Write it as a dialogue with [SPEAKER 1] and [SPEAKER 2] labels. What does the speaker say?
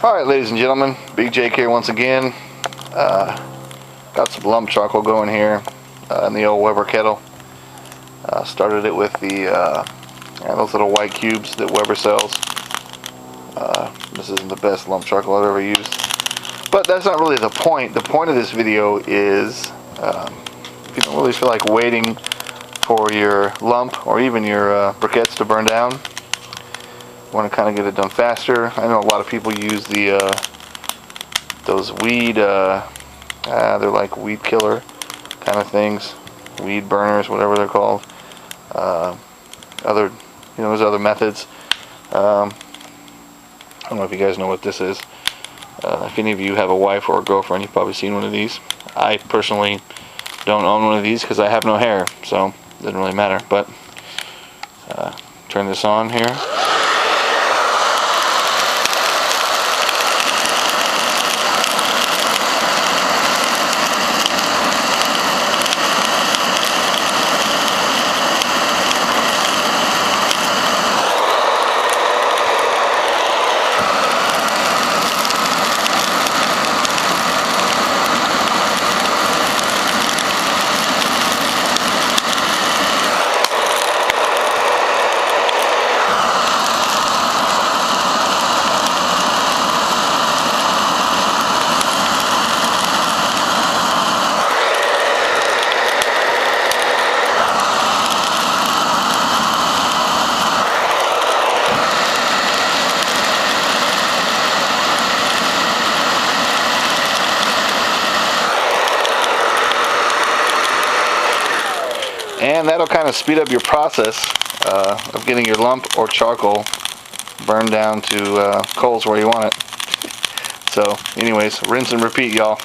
[SPEAKER 1] Alright, ladies and gentlemen, Big Jake here once again. Got some lump charcoal going here in the old Weber kettle. Started it with the those little white cubes that Weber sells. This isn't the best lump charcoal I've ever used, but that's not really the point. The point of this video is if you don't really feel like waiting for your lump or even your briquettes to burn down, want to kind of get it done faster. I know a lot of people use the those weed they're like weed killer kind of things, weed burners, whatever they're called. There's other methods. I don't know if you guys know what this is. If any of you have a wife or a girlfriend, you've probably seen one of these. I personally don't own one of these because I have no hair, so it doesn't really matter. But turn this on here. And that'll kind of speed up your process of getting your lump or charcoal burned down to coals where you want it. So anyways, rinse and repeat, y'all.